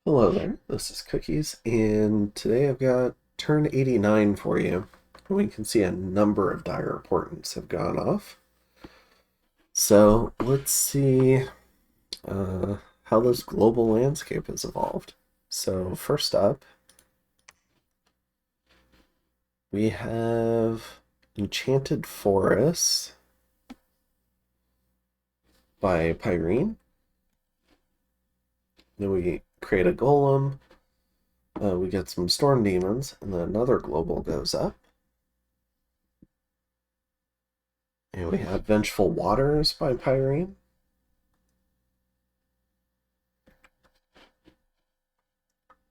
Hello there, this is Cookies, and today I've got turn 89 for you. We can see a number of dire portents have gone off. So let's see how this global landscape has evolved. So first up, we have Enchanted Forest by Pyrene. Then we create a golem. We get some storm demons, and then another global goes up. And we have Vengeful Waters by Pyrene.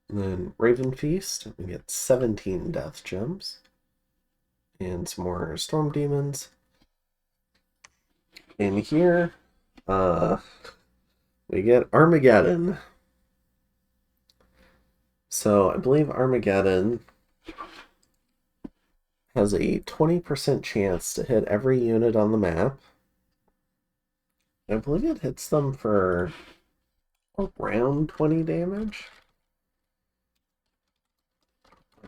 And then Raven Feast, we get 17 death gems. And some more storm demons. And here, we get Armageddon. So I believe Armageddon has a 20% chance to hit every unit on the map. I believe it hits them for around 20 damage.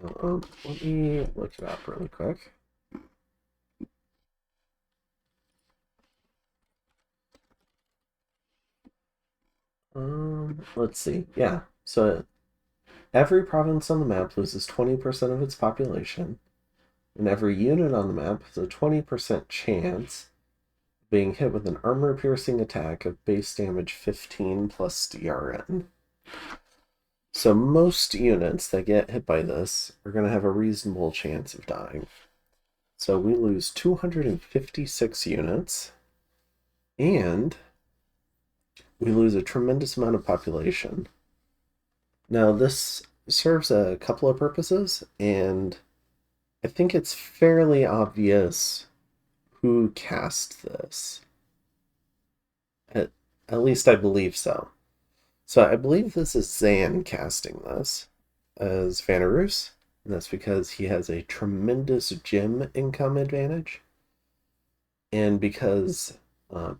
Let me look it up really quick. Let's see. Yeah, so every province on the map loses 20% of its population, and every unit on the map has a 20% chance of being hit with an armor-piercing attack of base damage 15 plus DRN. So most units that get hit by this are going to have a reasonable chance of dying. So we lose 256 units, and we lose a tremendous amount of population. Now this serves a couple of purposes, and I think it's fairly obvious who cast this. At least I believe so. So I believe this is Zan casting this as Vanarus, and that's because he has a tremendous gem income advantage, and because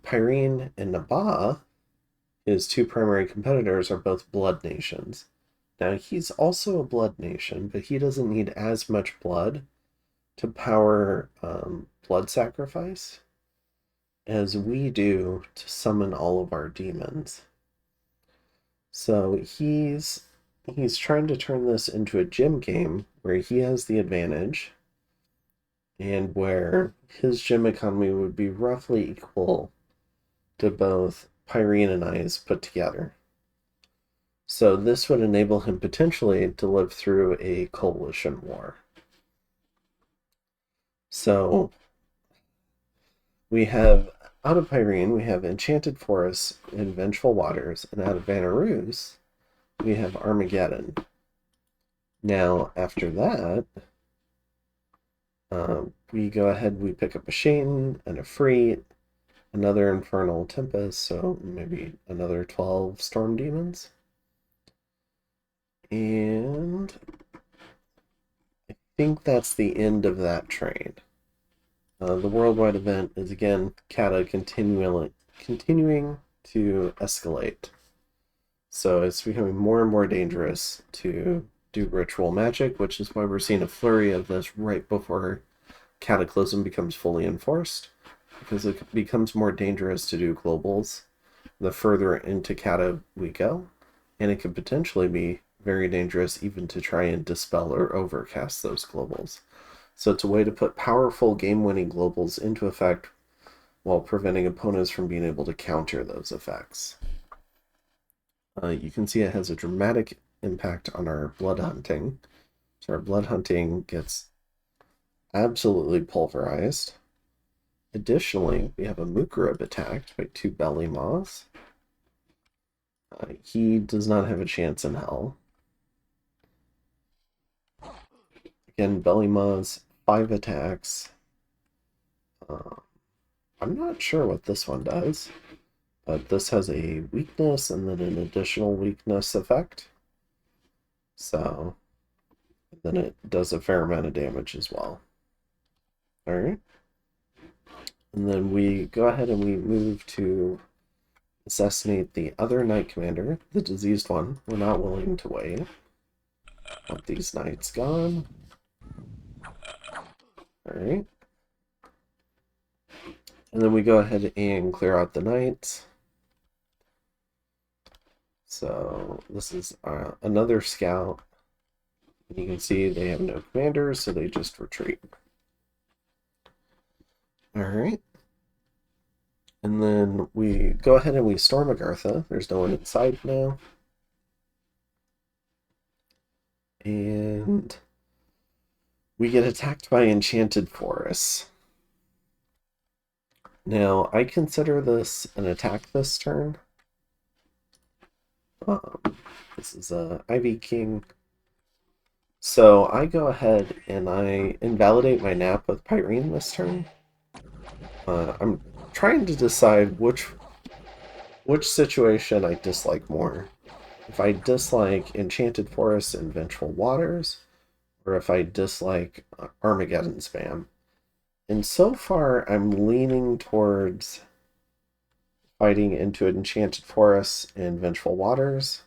Pyrene and Nabaa, his two primary competitors, are both blood nations. Now he's also a blood nation, but he doesn't need as much blood to power blood sacrifice as we do to summon all of our demons. So he's trying to turn this into a gym game where he has the advantage and where his gym economy would be roughly equal to both Pyrene and I's put together. So this would enable him potentially to live through a coalition war. So we have, out of Pyrene, we have Enchanted Forests and Vengeful Waters, and out of Vanarus, we have Armageddon. Now, after that, we go ahead, we pick up a Shaitan and a Freet, another Infernal Tempest, so maybe another 12 Storm Demons. And I think that's the end of that train. The worldwide event is again Kata continuing to escalate. So it's becoming more and more dangerous to do ritual magic, which is why we're seeing a flurry of this right before Cataclysm becomes fully enforced, because it becomes more dangerous to do globals the further into Kata we go, and it could potentially be very dangerous even to try and dispel or overcast those globals. So it's a way to put powerful game-winning globals into effect while preventing opponents from being able to counter those effects. You can see it has a dramatic impact on our blood hunting. So our blood hunting gets absolutely pulverized. Additionally, we have a Mukarib attacked by 2 belly moths. He does not have a chance in hell. Again, belly moths, 5 attacks. I'm not sure what this one does, but this has a weakness and then an additional weakness effect. So then it does a fair amount of damage as well. Alright. And then we go ahead and we move to assassinate the other knight commander, the diseased one. We're not willing to wait. Want these knights gone. Alright. And then we go ahead and clear out the knights. So this is another scout. You can see they have no commanders, so they just retreat. Alright. And then we go ahead and we storm Agartha. There's no one inside now. And we get attacked by enchanted forests. Now, I consider this an attack this turn. This is a Ivy King. So I go ahead and I invalidate my nap with Pyrene this turn. I'm trying to decide which situation I dislike more. If I dislike Enchanted Forests and Vengeful Waters, or if I dislike Armageddon spam. And so far, I'm leaning towards fighting into Enchanted Forests and Vengeful Waters.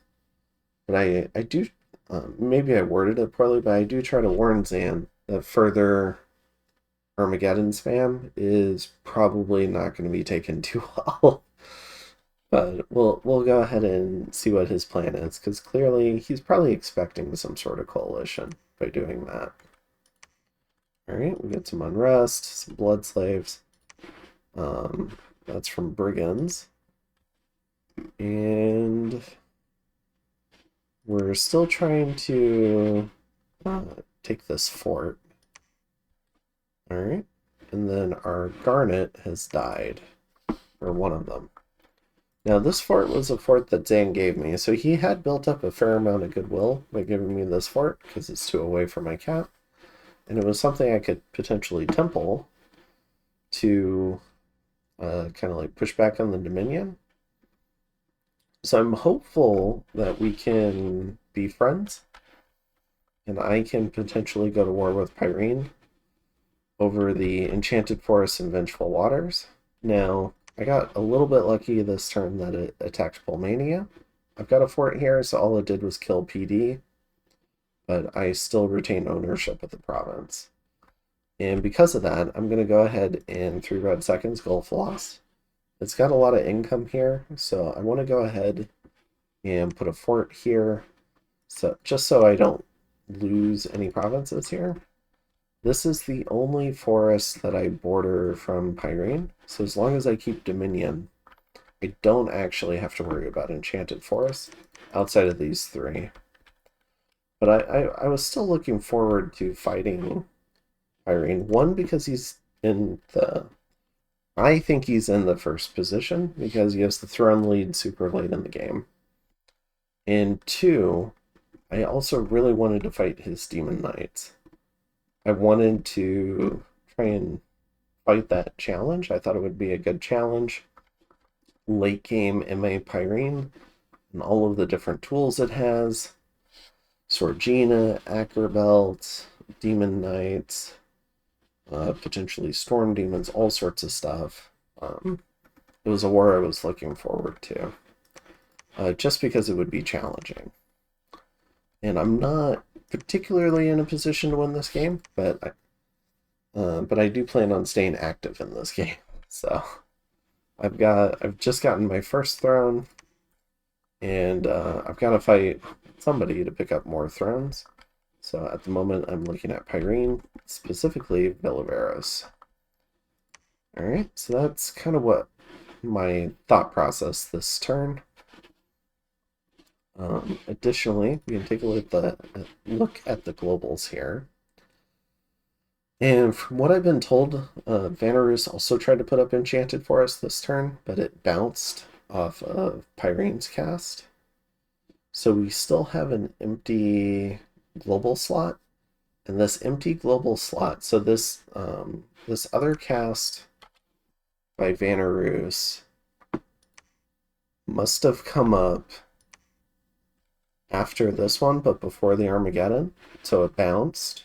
But I do, maybe I worded it poorly, but I do try to warn Zan that further Armageddon spam is probably not going to be taken too well. But we'll go ahead and see what his plan is, because clearly he's probably expecting some sort of coalition by doing that. Alright, we get some unrest, some blood slaves. That's from brigands. And we're still trying to take this fort. Alright, and then our Garnet has died, or one of them. Now, this fort was a fort that Zan gave me, so he had built up a fair amount of goodwill by giving me this fort, because it's 2 away from my cat. And it was something I could potentially temple to kind of like push back on the Dominion. So I'm hopeful that we can be friends, and I can potentially go to war with Pyrene over the Enchanted Forests and Vengeful Waters. Now, I got a little bit lucky this turn that it attacked Polmania. I've got a fort here, so all it did was kill PD, but I still retain ownership of the province. And because of that, I'm going to go ahead and 3 red seconds Gulf Lost. It's got a lot of income here, so I want to go ahead and put a fort here, so just so I don't lose any provinces here. This is the only forest that I border from Pyrene, so as long as I keep Dominion, I don't actually have to worry about Enchanted Forests outside of these 3. But I was still looking forward to fighting Pyrene. One, because he's in the... I think he's in the first position, because he has the throne lead super late in the game. And 2, I also really wanted to fight his Demon Knights. I wanted to try and fight that challenge. I thought it would be a good challenge. Late game MA Pyrene and all of the different tools it has. Sorgina, Ackerbelt, Demon Knights, potentially Storm Demons, all sorts of stuff. It was a war I was looking forward to. Just because it would be challenging. And I'm not particularly in a position to win this game, but I do plan on staying active in this game. So I've just gotten my first throne, and I've got to fight somebody to pick up more thrones. So at the moment I'm looking at Pyrene, specifically Villaveros. Alright, so that's kind of what my thought process this turn. Additionally, we can take a look at the globals here. And from what I've been told, Vanarus also tried to put up Enchanted Forest this turn, but it bounced off of Pyrene's cast. So we still have an empty global slot. And this empty global slot, so this this other cast by Vanarus must have come up after this one, but before the Armageddon, so it bounced.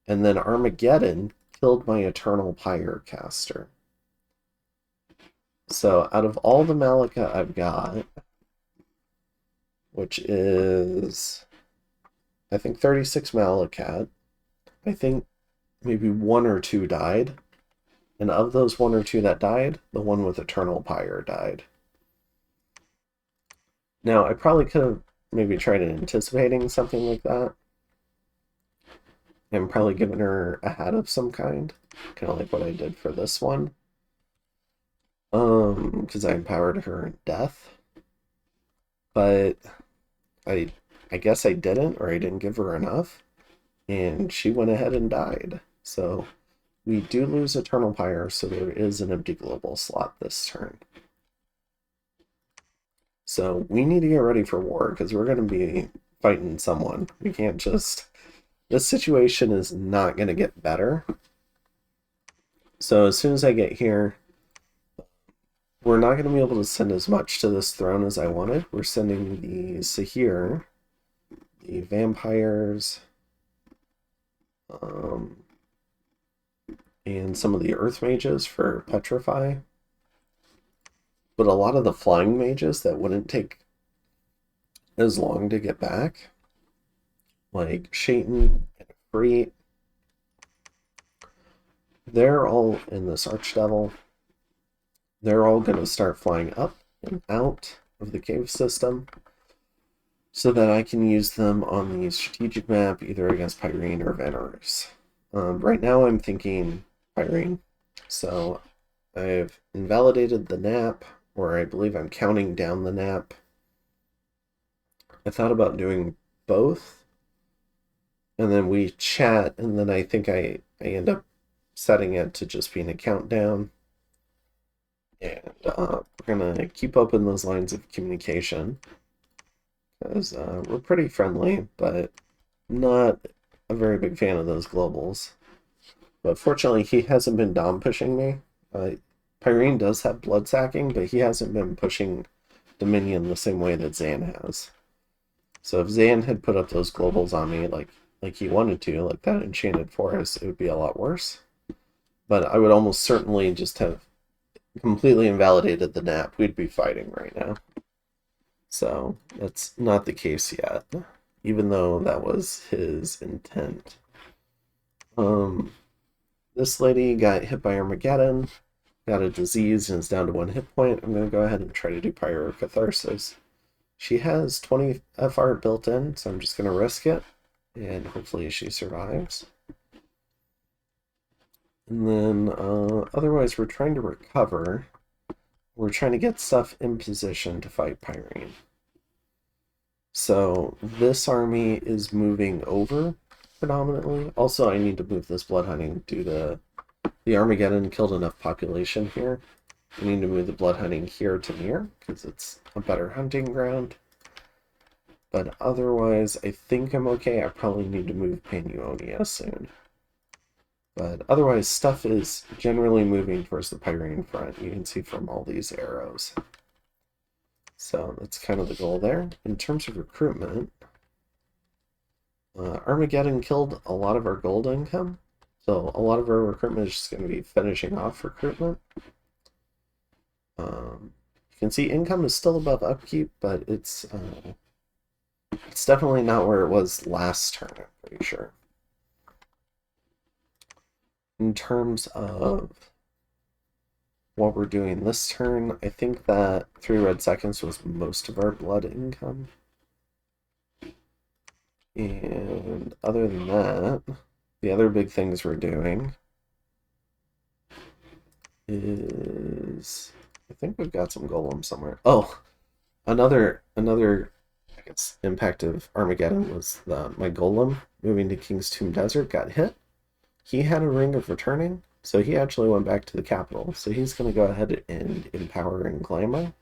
And then Armageddon killed my Eternal Pyre caster. So out of all the Malika I've got, which is, I think 36 Malakat, I think maybe one or two died. And of those one or two that died, the one with Eternal Pyre died. Now, I probably could have maybe tried anticipating something like that. And probably given her a hat of some kind. Kind of like what I did for this one. Because I empowered her in death. But I guess I didn't, or I didn't give her enough. And she went ahead and died. So we do lose Eternal Pyre, so there is an empty global slot this turn. So we need to get ready for war, because we're going to be fighting someone. We can't just... This situation is not going to get better. So as soon as I get here, we're not going to be able to send as much to this throne as I wanted. We're sending the Sahir, the vampires, and some of the earth mages for petrify. But a lot of the flying mages that wouldn't take as long to get back, like Shaitan and Freet, they're all in this Archdevil. They're all going to start flying up and out of the cave system so that I can use them on the strategic map either against Pyrene or Vanarus. Right now I'm thinking Pyrene. So I've invalidated the nap, or I believe I'm counting down the nap. I thought about doing both, and then we chat, and then I think I end up setting it to just being a countdown. And we're going to keep open those lines of communication, because we're pretty friendly, but not a very big fan of those globals. But fortunately, he hasn't been dom pushing me. Pyrene does have blood sacking, but he hasn't been pushing Dominion the same way that Zan has. So if Zan had put up those globals on me like he wanted to, like that Enchanted Forest, it would be a lot worse. But I would almost certainly just have completely invalidated the nap. We'd be fighting right now. So that's not the case yet, even though that was his intent. This lady got hit by Armageddon, got a disease, and is down to 1 hit point. I'm going to go ahead and try to do Pyrocatharsis. She has 20 FR built in, so I'm just going to risk it, and hopefully she survives. And then, otherwise, we're trying to recover. We're trying to get stuff in position to fight Pyrene. So this army is moving over predominantly. Also, I need to move this blood hunting due to the Armageddon killed enough population here. I need to move the blood hunting here to near, because it's a better hunting ground. But otherwise, I think I'm okay. I probably need to move Panuonia soon. But otherwise, stuff is generally moving towards the Pyrene front. You can see from all these arrows. So that's kind of the goal there. In terms of recruitment, Armageddon killed a lot of our gold income. So a lot of our recruitment is just going to be finishing off recruitment. You can see income is still above upkeep, but it's definitely not where it was last turn, I'm pretty sure. In terms of what we're doing this turn, I think that 3 red seconds was most of our blood income. And other than that, the other big things we're doing is, I think we've got some golems somewhere. Oh, another I guess impact of Armageddon was my golem moving to King's Tomb Desert got hit. He had a ring of returning, so he actually went back to the capital. So he's going to go ahead and empower and glamour.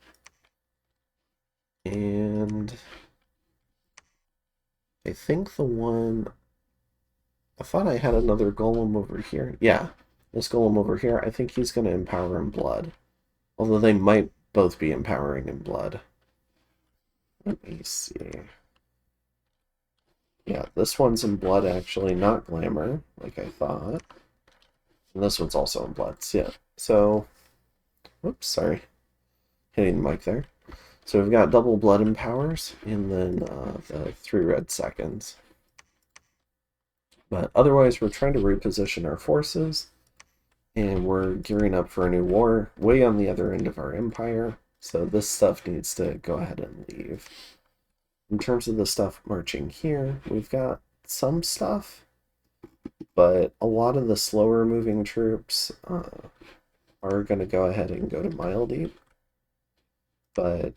And I think the one... I thought I had another golem over here. Yeah, this golem over here, I think he's going to empower in blood. Although they might both be empowering in blood. Let me see. Yeah, this one's in blood, actually, not glamour, like I thought. And this one's also in blood, yeah. So, whoops, sorry. hitting the mic there. So we've got double blood and powers, and then the 3 red seconds. But otherwise, we're trying to reposition our forces, and we're gearing up for a new war way on the other end of our empire. So this stuff needs to go ahead and leave. In terms of the stuff marching here, we've got some stuff, but a lot of the slower moving troops are going to go ahead and go to Mile Deep. But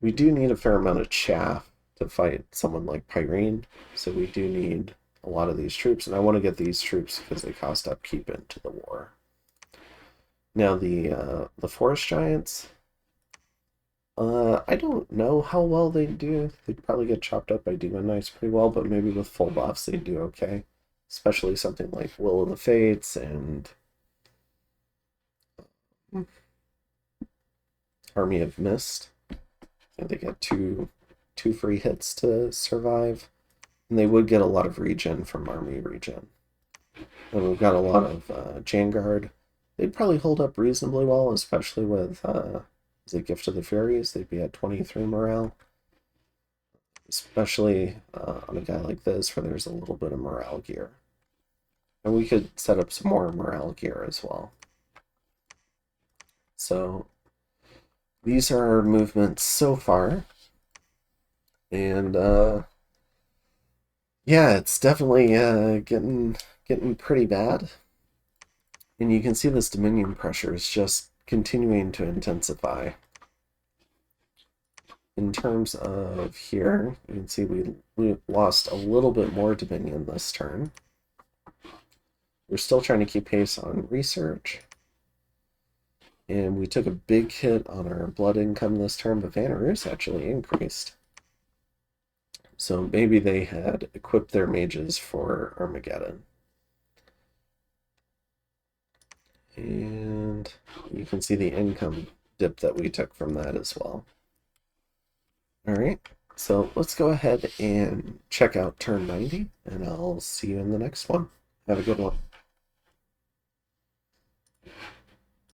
we do need a fair amount of chaff to fight someone like Pyrene, so we do need a lot of these troops, and I want to get these troops because they cost upkeep into the war. Now the forest giants, I don't know how well they do. They'd probably get chopped up by demon knights pretty well, but maybe with full buffs they'd do okay. Especially something like Will of the Fates and Army of Mist. I think they get two free hits to survive. And they would get a lot of regen from Army regen. And we've got a lot of Janguard. They'd probably hold up reasonably well, especially with the Gift of the Fairies. They'd be at 23 morale. Especially on a guy like this where there's a little bit of morale gear. And we could set up some more morale gear as well. So these are our movements so far. And yeah, it's definitely getting pretty bad. And you can see this Dominion pressure is just continuing to intensify. In terms of here, you can see we lost a little bit more Dominion this turn. We're still trying to keep pace on research. And we took a big hit on our blood income this turn, but Vanarus actually increased. So maybe they had equipped their mages for Armageddon. And you can see the income dip that we took from that as well. Alright, so let's go ahead and check out turn 90, and I'll see you in the next one. Have a good one.